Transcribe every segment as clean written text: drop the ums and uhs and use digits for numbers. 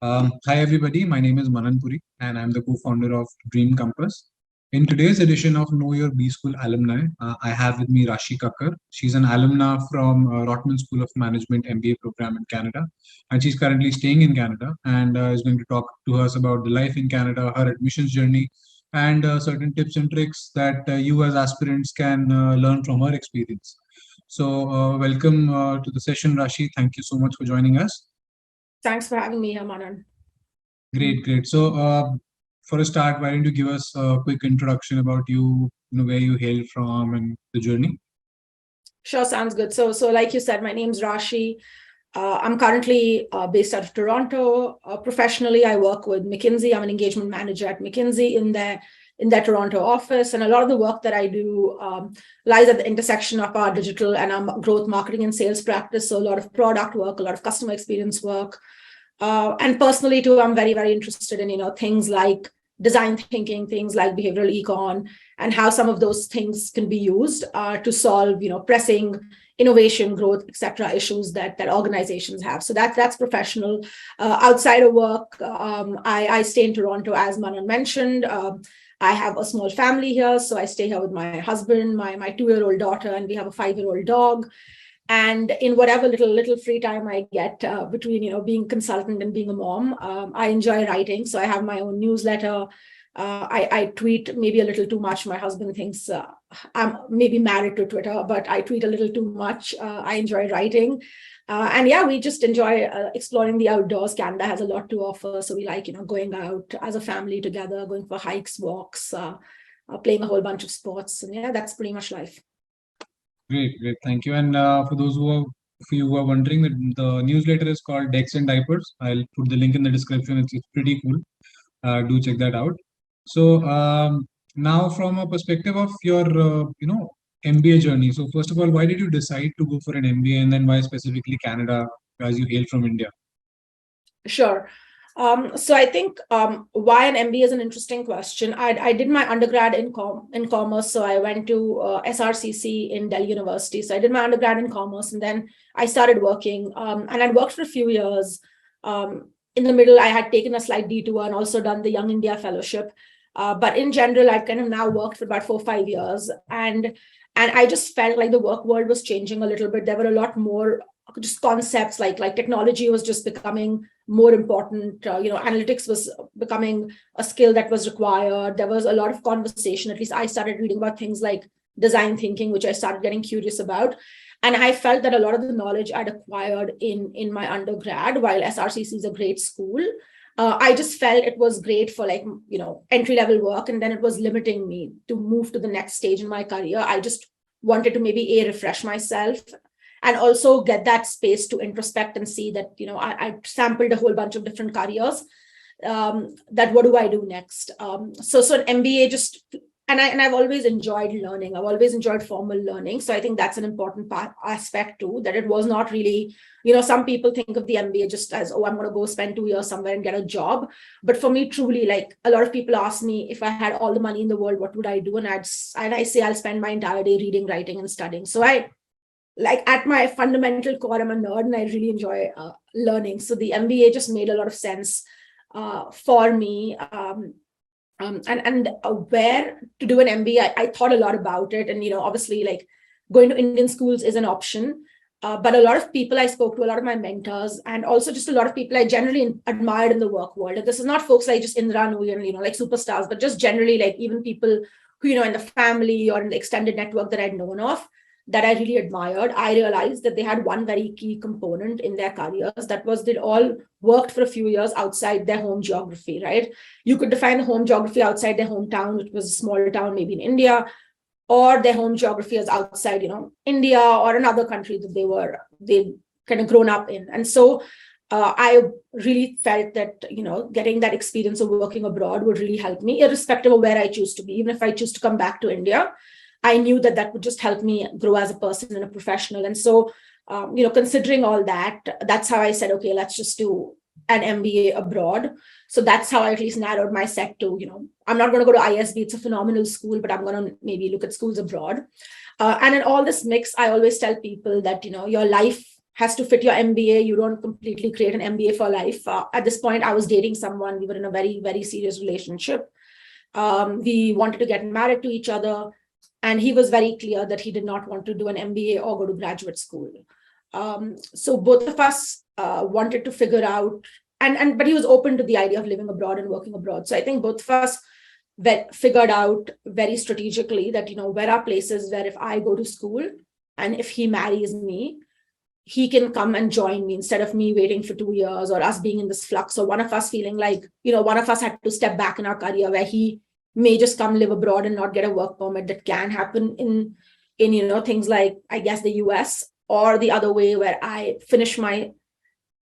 Hi everybody, my name is Manan Puri and I'm the co-founder of Dream Compass. In today's edition of Know Your B School Alumni, I have with me Rashi Kakkar. She's an alumna from Rotman School of Management MBA program in Canada, and she's currently staying in Canada and is going to talk to us about the life in Canada, her admissions journey, and certain tips and tricks that you as aspirants can learn from her experience. So, welcome to the session, Rashi. Thank you so much for joining us. Thanks for having me here, Manan. Great, great. So, for a start, why don't you give us a quick introduction about you, where you hail from and the journey? Sure, sounds good. So like you said, my name's Rashi. I'm currently based out of Toronto. Professionally, I work with McKinsey. I'm an engagement manager at McKinsey in their Toronto office, and a lot of the work that I do lies at the intersection of our digital and our growth marketing and sales practice. So a lot of product work, a lot of customer experience work, and personally too, I'm very, very interested in things like design thinking, things like behavioral econ, and how some of those things can be used to solve pressing innovation, growth, etc. issues that organizations have. So that's professional. Outside of work, I stay in Toronto, as Manan mentioned. I have a small family here, so I stay here with my husband, my 2-year-old daughter, and we have a 5-year-old dog. And in whatever little free time I get between being a consultant and being a mom, I enjoy writing. So I have my own newsletter. I tweet maybe a little too much. My husband thinks I'm maybe married to Twitter, but I tweet a little too much. I enjoy writing. And yeah, we just enjoy exploring the outdoors. Canada has a lot to offer. So we like, going out as a family together, going for hikes, walks, playing a whole bunch of sports. And yeah, that's pretty much life. Great, great. Thank you. And for you who are wondering, the newsletter is called Decks and Diapers. I'll put the link in the description. It's pretty cool. Do check that out. So, now from a perspective of your, MBA journey. So, first of all, why did you decide to go for an MBA, and then why specifically Canada, as you hail from India? Sure. So I think why an MBA is an interesting question. I did my undergrad in commerce, so I went to SRCC in Delhi University. So I did my undergrad in commerce, and then I started working, and I'd worked for a few years. In the middle, I had taken a slight detour and also done the Young India Fellowship. But in general, I've kind of now worked for about 4 or 5 years, and I just felt like the work world was changing a little bit. There were a lot more just concepts like technology was just becoming more important. Analytics was becoming a skill that was required. There was a lot of conversation. At least I started reading about things like design thinking, which I started getting curious about. And I felt that a lot of the knowledge I'd acquired in my undergrad, while SRCC is a great school, I just felt it was great for entry level work, and then it was limiting me to move to the next stage in my career. I just wanted to maybe refresh myself and also get that space to introspect and see that I sampled a whole bunch of different careers. That what do I do next? So an MBA just and I've always enjoyed learning. I've always enjoyed formal learning. So I think that's an important aspect too, that it was not really, some people think of the MBA just as, oh, I'm going to go spend 2 years somewhere and get a job. But for me, truly, like a lot of people ask me if I had all the money in the world, what would I do? And I say I'll spend my entire day reading, writing, and studying. So at my fundamental core, I'm a nerd and I really enjoy learning. So the MBA just made a lot of sense for me. And where to do an MBA, I thought a lot about it. And, obviously, like going to Indian schools is an option. But a lot of people I spoke to, a lot of my mentors, and also just a lot of people I generally admired in the work world. And this is not folks like just Indra Nooyi, like superstars, but just generally like even people who, in the family or in the extended network that I'd known of, that I really admired. I realized that they had one very key component in their careers. That was they'd all worked for a few years outside their home geography, right? You could define the home geography outside their hometown, which was a small town, maybe in India, or their home geography is outside, India or another country that they kind of grown up in. And so I really felt that, getting that experience of working abroad would really help me, irrespective of where I choose to be. Even if I choose to come back to India, I knew that would just help me grow as a person and a professional. And so, considering all that, that's how I said, okay, let's just do an MBA abroad. So that's how I at least narrowed my set to, I'm not going to go to ISB. It's a phenomenal school, but I'm going to maybe look at schools abroad. And in all this mix, I always tell people that, your life has to fit your MBA. You don't completely create an MBA for life. At this point, I was dating someone. We were in a very, very serious relationship. We wanted to get married to each other. And he was very clear that he did not want to do an MBA or go to graduate school. So both of us wanted to figure out, but he was open to the idea of living abroad and working abroad. So I think both of us figured out very strategically that, where are places where if I go to school and if he marries me, he can come and join me instead of me waiting for 2 years or us being in this flux, or one of us feeling like, one of us had to step back in our career where he may just come live abroad and not get a work permit. That can happen in things like, I guess, the US, or the other way where I finish my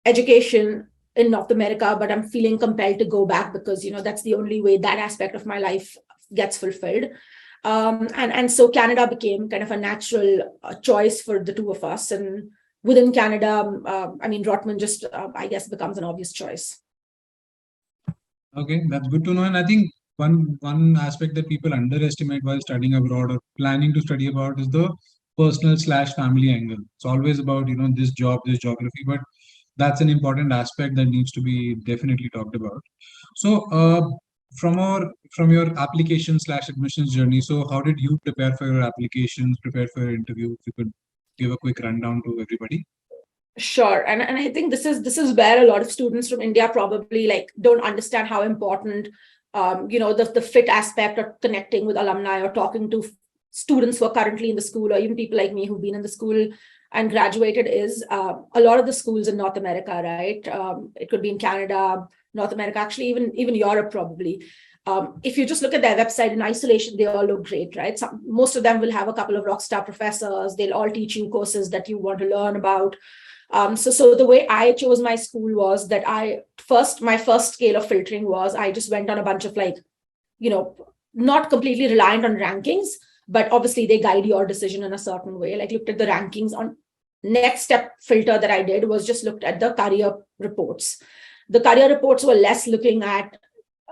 education in North America, but I'm feeling compelled to go back because, that's the only way that aspect of my life gets fulfilled. And so Canada became kind of a natural choice for the two of us. And within Canada, Rotman just, I guess, becomes an obvious choice. Okay, that's good to know. And I think one aspect that people underestimate while studying abroad or planning to study abroad is the personal/family angle. It's always about, this job, this geography, but that's an important aspect that needs to be definitely talked about. So, from your application/admissions journey, so how did you prepare for your applications, prepare for your interview? If you could give a quick rundown to everybody. Sure. And I think this is where a lot of students from India probably don't understand how important the fit aspect of connecting with alumni or talking to students who are currently in the school, or even people like me who've been in the school and graduated is a lot of the schools in North America, right? It could be in Canada, North America, actually even Europe probably. If you just look at their website in isolation, they all look great, right? Most of them will have a couple of rockstar professors. They'll all teach you courses that you want to learn about. So the way I chose my school was that my first scale of filtering was I just went on a bunch of not completely reliant on rankings, but obviously they guide your decision in a certain way. Looked at the rankings. On next step filter that I did was just looked at the career reports. The career reports were less looking at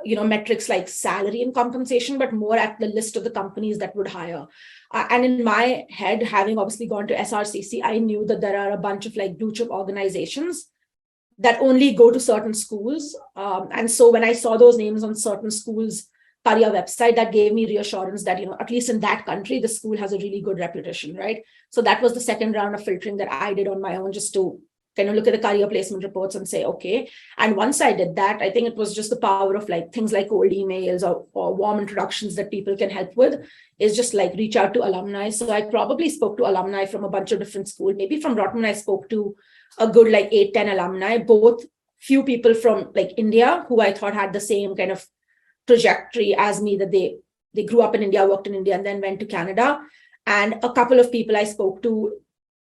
metrics like salary and compensation, but more at the list of the companies that would hire. And in my head, having obviously gone to SRCC, I knew that there are a bunch of blue chip organizations that only go to certain schools. And so when I saw those names on certain schools' career website, that gave me reassurance that, at least in that country, the school has a really good reputation, right? So that was the second round of filtering that I did on my own, just to kind of look at the career placement reports and say, okay. And once I did that, I think it was just the power of things like cold emails or warm introductions that people can help with, is just reach out to alumni. So I probably spoke to alumni from a bunch of different schools. Maybe from Rotman, I spoke to a good 8-10 alumni, both few people from India who I thought had the same kind of trajectory as me, that they grew up in India, worked in India, and then went to Canada. And a couple of people I spoke to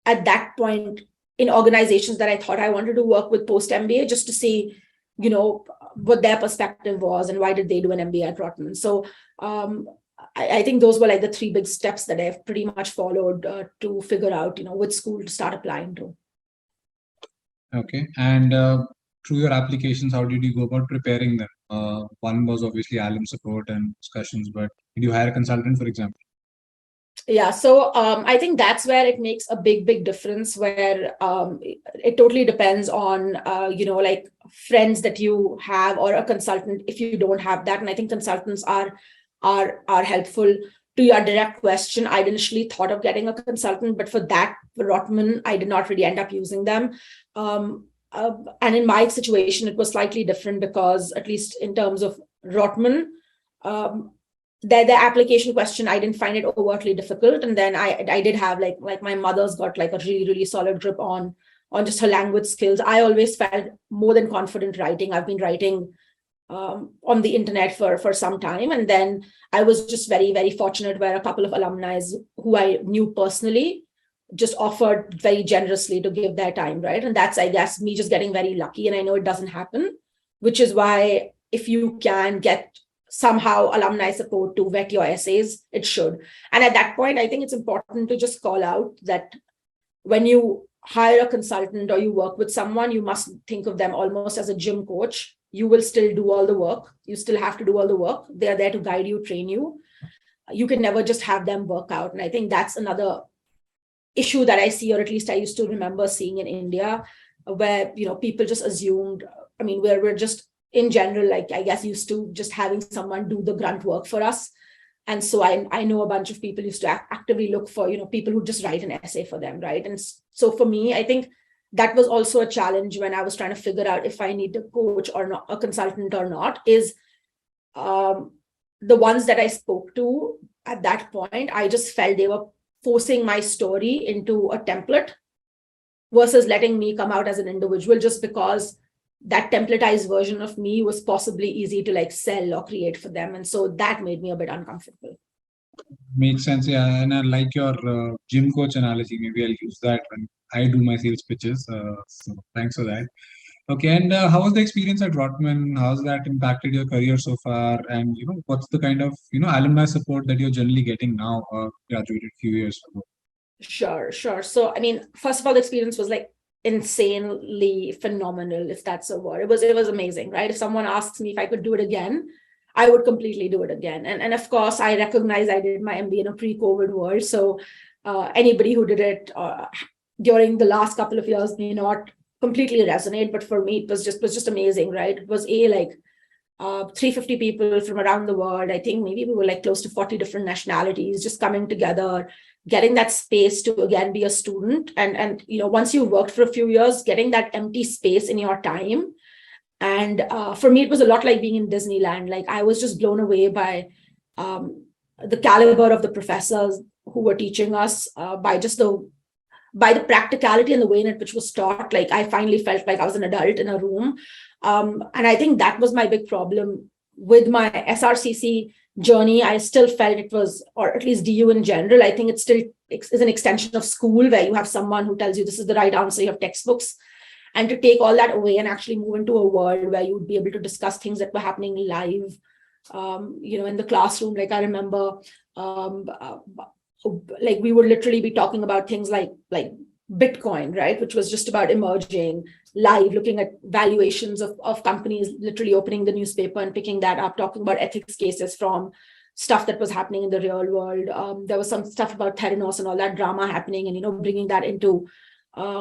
at that point in organizations that I thought I wanted to work with post-MBA, just to see, what their perspective was and why did they do an MBA at Rotman. So I think those were the three big steps that I've pretty much followed to figure out, which school to start applying to. Okay. And through your applications, how did you go about preparing them? One was obviously alum support and discussions, but did you hire a consultant, for example? Yeah, so I think that's where it makes a big difference, where it totally depends on, friends that you have or a consultant if you don't have that. And I think consultants are helpful. To your direct question, I initially thought of getting a consultant, but for Rotman, I did not really end up using them. And in my situation, it was slightly different because, at least in terms of Rotman, the application question, I didn't find it overtly difficult. And then I did have my mother's got a really solid grip on just her language skills. I always felt more than confident writing. I've been writing on the internet for some time. And then I was just very, very fortunate where a couple of alumni who I knew personally just offered very generously to give their time, right? And that's, I guess, me just getting very lucky. And I know it doesn't happen, which is why if you can get somehow alumni support to vet your essays, it should. And at that point, I think it's important to just call out that when you hire a consultant or you work with someone, you must think of them almost as a gym coach. You will still do all the work. You still have to do all the work. They're there to guide you, train you. You can never just have them work out. And I think that's another issue that I see, or at least I used to remember seeing in India, where people just assumed, I mean, we're just in general, like, I guess, used to just having someone do the grunt work for us. And so I know a bunch of people used to actively look for people who just write an essay for them, right? And so for me, I think that was also a challenge when I was trying to figure out if I need a coach or not, a consultant or not, is the ones that I spoke to at that point, I just felt they were forcing my story into a template versus letting me come out as an individual, just because that templatized version of me was possibly easy to like sell or create for them. And so that made me a bit uncomfortable. Makes sense, yeah. And I like your gym coach analogy. Maybe I'll use that when I do my sales pitches. So thanks for that. Okay, and how was the experience at Rotman? How's that impacted your career so far? And what's the kind of alumni support that you're generally getting now? Graduated a few years ago. Sure. So I mean, first of all, the experience was like insanely phenomenal, if that's a word. It was amazing, right? If someone asks me if I could do it again, I would completely do it again. And of course, I recognize I did my MBA in a pre-COVID world. So anybody who did it during the last couple of years may not completely resonate. But for me, it was just amazing, right? It was 350 people from around the world. I think maybe we were like close to 40 different nationalities just coming together, getting that space to again be a student. And once you worked for a few years, getting that empty space in your time. And for me, it was a lot like being in Disneyland. Like, I was just blown away by the caliber of the professors who were teaching us, by the practicality and the way in which was taught. Like, I finally felt like I was an adult in a room. And I think that was my big problem with my SRCC journey. I still felt it was, or at least DU in general, I think it still is an extension of school, where you have someone who tells you this is the right answer, you have textbooks. And to take all that away and actually move into a world where you would be able to discuss things that were happening live, in the classroom. Like, I remember, like, we would literally be talking about things like Bitcoin, right? Which was just about emerging live, looking at valuations of companies, literally opening the newspaper and picking that up, talking about ethics cases from stuff that was happening in the real world. There was some stuff about Theranos and all that drama happening, and, bringing that into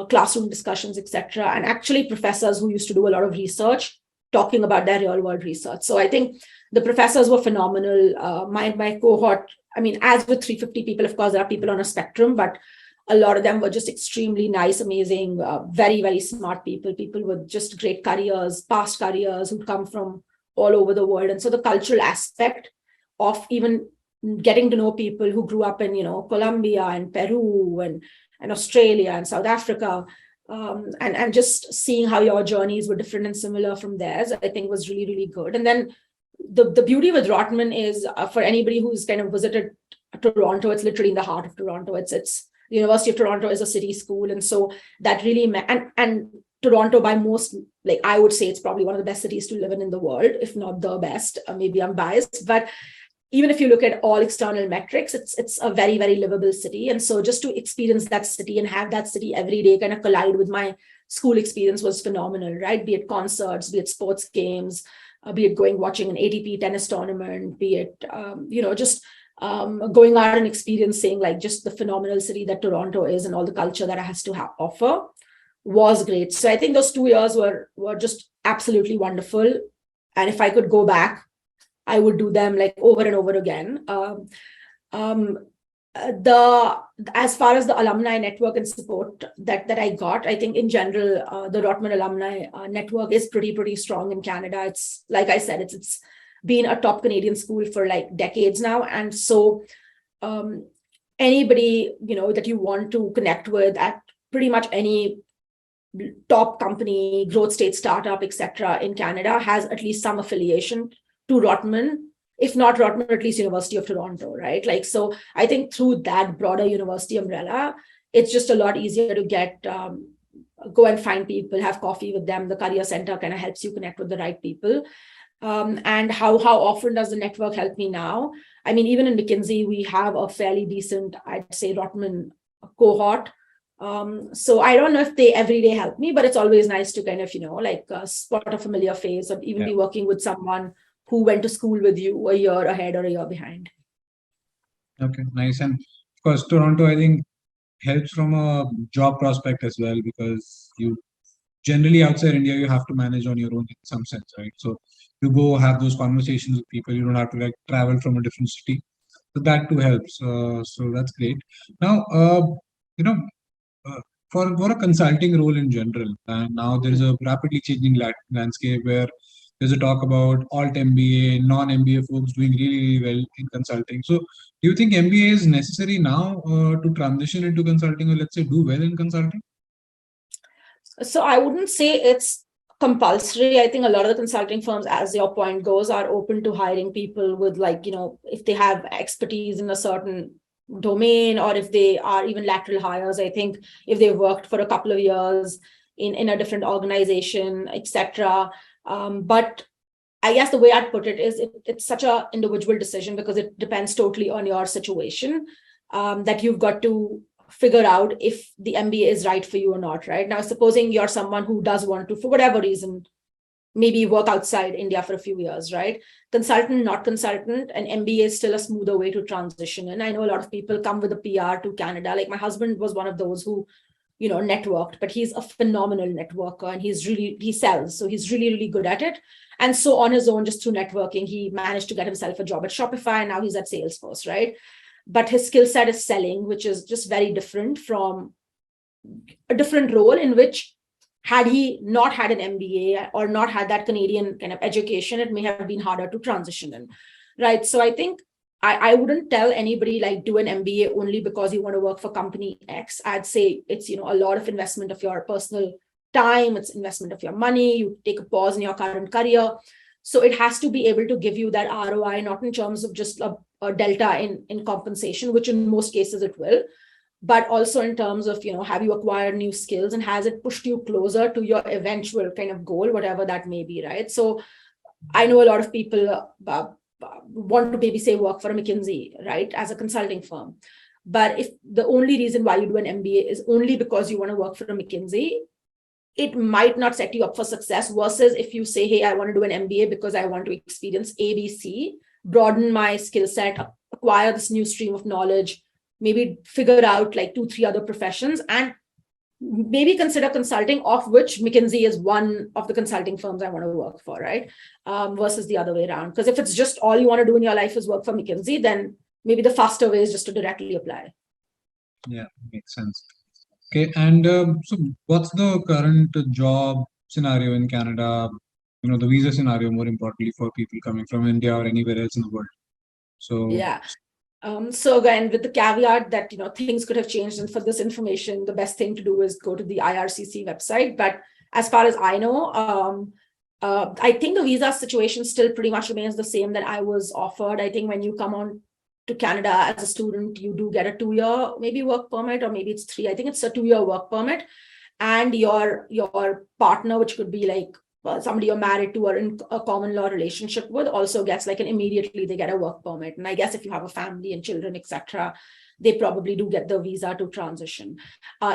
classroom discussions, etc. And actually professors who used to do a lot of research talking about their real world research. So I think the professors were phenomenal. My cohort, I mean, as with 350 people, of course, there are people on a spectrum, but a lot of them were just extremely nice, amazing, very, very smart people with just great careers, past careers, who'd come from all over the world. And so the cultural aspect of even getting to know people who grew up in, Colombia and Peru and Australia and South Africa, and just seeing how your journeys were different and similar from theirs, I think was really, really good. And then the beauty with Rotman is, for anybody who's kind of visited Toronto, it's literally in the heart of Toronto. It's the University of Toronto is a city school. And so that really, and Toronto, by most, like, I would say it's probably one of the best cities to live in the world, if not the best. Maybe I'm biased, but even if you look at all external metrics, it's a very, very livable city. And so just to experience that city and have that city every day kind of collide with my school experience was phenomenal, right? Be it concerts, be it sports games, be it watching an ATP tennis tournament, be it, going out and experiencing like just the phenomenal city that Toronto is and all the culture that it has to offer was great. So I think those 2 years were just absolutely wonderful. And if I could go back, I would do them like over and over again. As far as the alumni network and support that I got, I think in general, the Rotman alumni network is pretty strong in Canada. It's, like I said, it's been a top Canadian school for like decades now. And so anybody, that you want to connect with at pretty much any top company, growth state startup, etc. in Canada has at least some affiliation to Rotman, if not Rotman, at least University of Toronto, right? Like, so I think through that broader university umbrella, it's just a lot easier to get, go and find people, have coffee with them. The career center kind of helps you connect with the right people. And how often does the network help me now? I mean, even in McKinsey, we have a fairly decent, I'd say, Rotman cohort. So I don't know if they every day help me, but it's always nice to kind of, spot a familiar face or even be working with someone who went to school with you a year ahead or a year behind. Okay, nice. And of course, Toronto, I think helps from a job prospect as well, because you generally outside India, you have to manage on your own in some sense, right? So you go have those conversations with people. You don't have to like travel from a different city. So that too helps. So that's great. Now, you know, uh, for a consulting role in general, and now there is a rapidly changing landscape where there's a talk about alt MBA, non MBA folks doing really, really well in consulting. So, do you think MBA is necessary now to transition into consulting, or let's say do well in consulting? So I wouldn't say it's compulsory. I think a lot of the consulting firms, as your point goes, are open to hiring people with, like, if they have expertise in a certain domain, or if they are even lateral hires. I think if they've worked for a couple of years in a different organization, etc. But I guess the way I'd put it is it's such a individual decision, because it depends totally on your situation, that you've got to figure out if the MBA is right for you or not, right? Now, supposing you're someone who does want to, for whatever reason, maybe work outside India for a few years, right? Consultant, not consultant, an MBA is still a smoother way to transition. And I know a lot of people come with a PR to Canada. Like my husband was one of those who, networked, but he's a phenomenal networker, and he sells. So he's really, really good at it. And so on his own, just through networking, he managed to get himself a job at Shopify. And now he's at Salesforce, right? But his skill set is selling, which is just very different from a different role, in which had he not had an MBA or not had that Canadian kind of education, it may have been harder to transition in, right? So I think I wouldn't tell anybody like do an MBA only because you want to work for company X. I'd say it's, a lot of investment of your personal time, it's investment of your money, you take a pause in your current career. So it has to be able to give you that ROI, not in terms of just a delta in compensation, which in most cases it will, but also in terms of, have you acquired new skills, and has it pushed you closer to your eventual kind of goal, whatever that may be, right? So I know a lot of people want to maybe say work for a McKinsey, right, as a consulting firm. But if the only reason why you do an MBA is only because you want to work for a McKinsey, it might not set you up for success, versus if you say, hey, I want to do an MBA because I want to experience ABC, broaden my skill set, acquire this new stream of knowledge, maybe figure out like 2-3 other professions, and maybe consider consulting, of which McKinsey is one of the consulting firms I want to work for, right? Versus the other way around. Because if it's just all you want to do in your life is work for McKinsey, then maybe the faster way is just to directly apply. Yeah, makes sense. Okay, and so what's the current job scenario in Canada? The visa scenario, more importantly, for people coming from India or anywhere else in the world. So yeah. So again, with the caveat that things could have changed, and for this information, the best thing to do is go to the IRCC website. But as far as I know, I think the visa situation still pretty much remains the same that I was offered. I think when you come on to Canada as a student, you do get a 2-year maybe work permit, or maybe it's 3. I think it's a 2-year work permit, and your partner, which could be like somebody you're married to or in a common law relationship with, also gets like immediately they get a work permit. And I guess if you have a family and children, etc., they probably do get the visa to transition.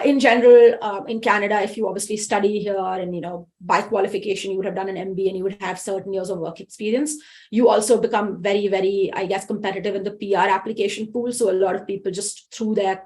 In general, in Canada, if you obviously study here and, by qualification, you would have done an MBA and you would have certain years of work experience, you also become very, very, I guess, competitive in the PR application pool. So a lot of people just through their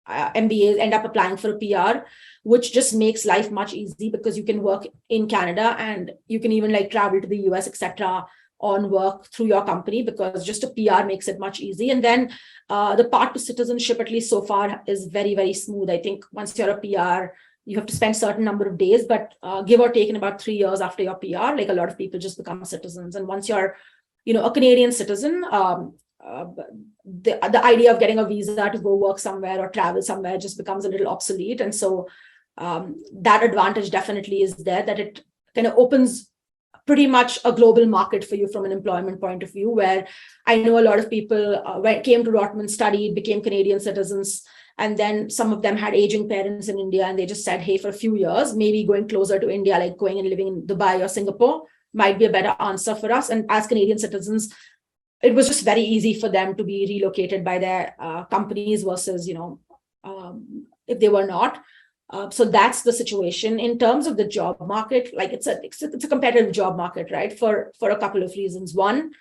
MBAs end up applying for a PR, which just makes life much easy, because you can work in Canada and you can even like travel to the US, etc., on work through your company, because just a PR makes it much easy. And then the path to citizenship, at least so far, is very, very smooth. I think once you're a PR, you have to spend a certain number of days, but give or take in about 3 years after your PR, like a lot of people just become citizens. And once you're, a Canadian citizen, the idea of getting a visa to go work somewhere or travel somewhere just becomes a little obsolete. And so that advantage definitely is there, that it kind of opens pretty much a global market for you from an employment point of view, where I know a lot of people came to Rotman, studied, became Canadian citizens, and then some of them had aging parents in India, and they just said, hey, for a few years, maybe going closer to India, like going and living in Dubai or Singapore, might be a better answer for us. And as Canadian citizens, it was just very easy for them to be relocated by their companies versus, if they were not. So that's the situation in terms of the job market. Like it's a competitive job market, right? For a couple of reasons. One,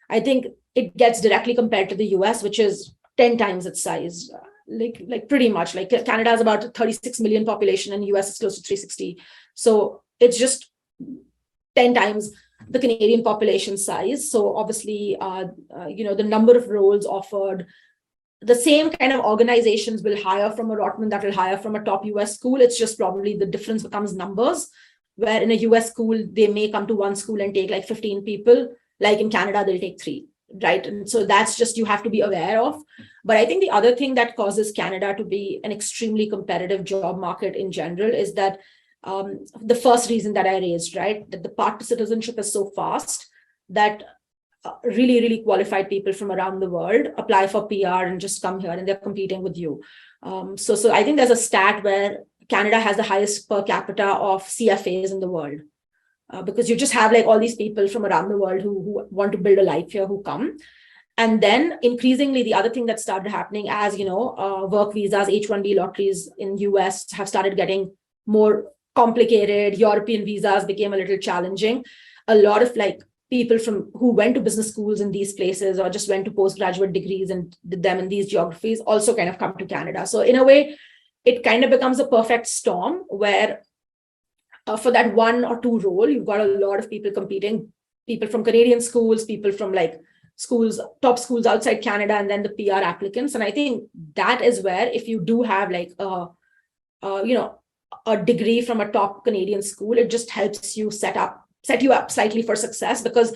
I think it gets directly compared to the US, which is 10 times its size. like pretty much. Like Canada has about 36 million population and US is close to 360. So it's just 10 times the Canadian population size. So obviously, the number of roles offered, the same kind of organizations will hire from a Rotman that will hire from a top US school. It's just probably the difference becomes numbers, where in a US school, they may come to one school and take like 15 people. Like in Canada, they'll take 3, right? And so that's just, you have to be aware of. But I think the other thing that causes Canada to be an extremely competitive job market in general is that the first reason that I raised, right, that the path to citizenship is so fast that really, really qualified people from around the world apply for PR and just come here and they're competing with you. So I think there's a stat where Canada has the highest per capita of CFAs in the world, because you just have like all these people from around the world who want to build a life here who come. And then increasingly, the other thing that started happening as, work visas, H-1B lotteries in US have started getting more complicated. European visas became a little challenging. A lot of like people who went to business schools in these places or just went to postgraduate degrees and did them in these geographies also kind of come to Canada. So in a way, it kind of becomes a perfect storm where for that 1 or 2 role, you've got a lot of people competing, people from Canadian schools, people from like schools, top schools outside Canada, and then the PR applicants. And I think that is where if you do have like a degree from a top Canadian school, it just helps you set you up slightly for success, because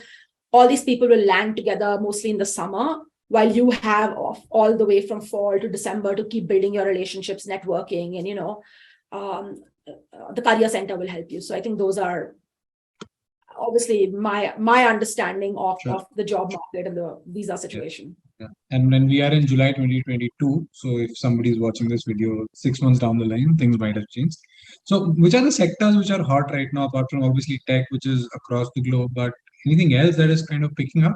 all these people will land together mostly in the summer, while you have off all the way from fall to December to keep building your relationships, networking, and the career center will help you. So I think those are obviously my understanding of the job market and the visa situation. Yeah. And when we are in July 2022, so if somebody is watching this video 6 months down the line, things might have changed. So which are the sectors which are hot right now, apart from obviously tech, which is across the globe, but anything else that is kind of picking up?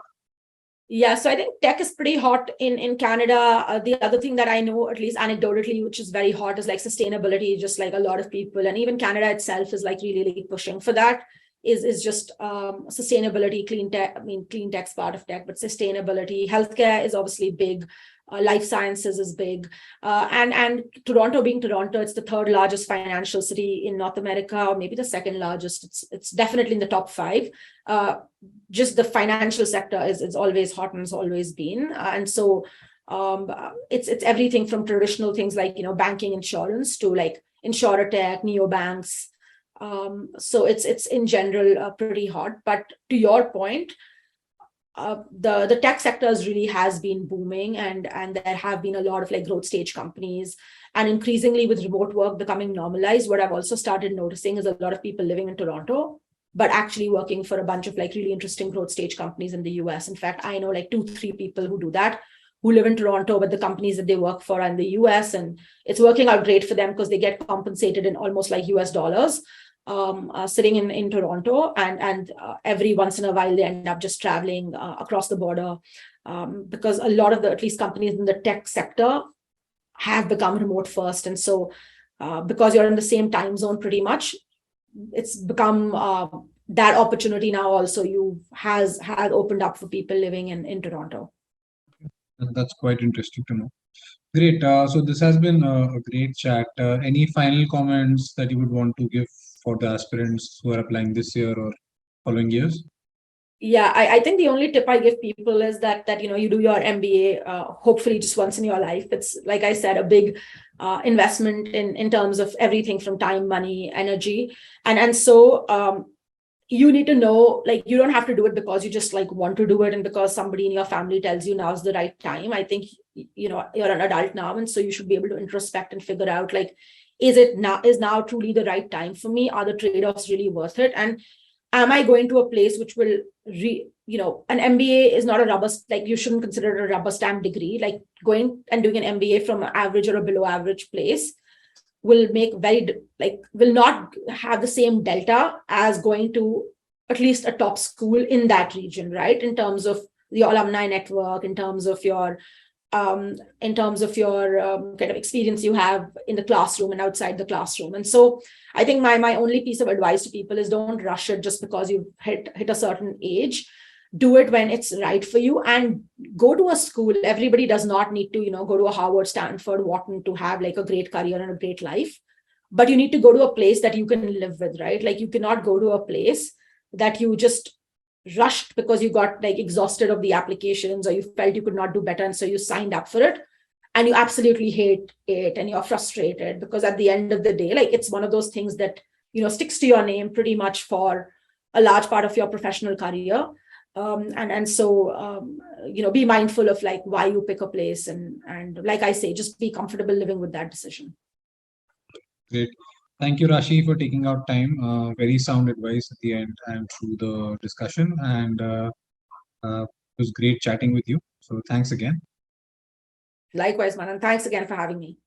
Yeah, so I think tech is pretty hot in Canada. The other thing that I know, at least anecdotally, which is very hot, is like sustainability. Just like a lot of people, and even Canada itself is like really, really pushing for that. Is just sustainability, clean tech. I mean, clean tech's part of tech, but sustainability, healthcare is obviously big. Life sciences is big, and Toronto being Toronto, it's the 3rd largest financial city in North America, or maybe the 2nd largest. It's definitely in the top 5. Just the financial sector is always hot and it's always been, and so it's everything from traditional things like banking, insurance to like insurer tech, neobanks. So it's in general pretty hot. But to your point, the tech sectors really has been booming, and there have been a lot of like growth stage companies, and increasingly with remote work becoming normalized, what I've also started noticing is a lot of people living in Toronto but actually working for a bunch of like really interesting growth stage companies in the US. In fact, I know like 2-3 people who do that, who live in Toronto, but the companies that they work for are in the US, and it's working out great for them because they get compensated in almost like US dollars. Sitting in Toronto, and every once in a while they end up just traveling across the border, because a lot of the, at least companies in the tech sector, have become remote first. And so because you're in the same time zone pretty much, it's become that opportunity now also has opened up for people living in Toronto. That's quite interesting to know. Great. So this has been a great chat. Any final comments that you would want to give for the aspirants who are applying this year or following years? Yeah, I think the only tip I give people is that you do your MBA hopefully just once in your life. It's, like I said, a big investment in terms of everything from time, money, energy, and so you need to know, like, you don't have to do it because you just like want to do it and because somebody in your family tells you now's the right time. I think you're an adult now, and so you should be able to introspect and figure out, like, is now truly the right time for me? Are the trade-offs really worth it? And am I going to a place which will an MBA is not a rubber, like, you shouldn't consider it a rubber stamp degree. Like, going and doing an MBA from an average or a below average place will not have the same delta as going to at least a top school in that region, right? In terms of your alumni network, in terms of your kind of experience you have in the classroom and outside the classroom. And so I think my only piece of advice to people is don't rush it just because you've hit a certain age. do it when it's right for you, and go to a school. Everybody does not need to, go to a Harvard, Stanford, Wharton to have like a great career and a great life. But you need to go to a place that you can live with, right? Like you cannot go to a place that you just rushed because you got like exhausted of the applications, or you felt you could not do better, and so you signed up for it, and you absolutely hate it and you're frustrated, because at the end of the day, like it's one of those things that sticks to your name pretty much for a large part of your professional career. And so be mindful of like why you pick a place, and like I say, just be comfortable living with that decision. Great. Thank you, Rashi, for taking out time. Very sound advice at the end and through the discussion. And it was great chatting with you. So thanks again. Likewise, Manan. Thanks again for having me.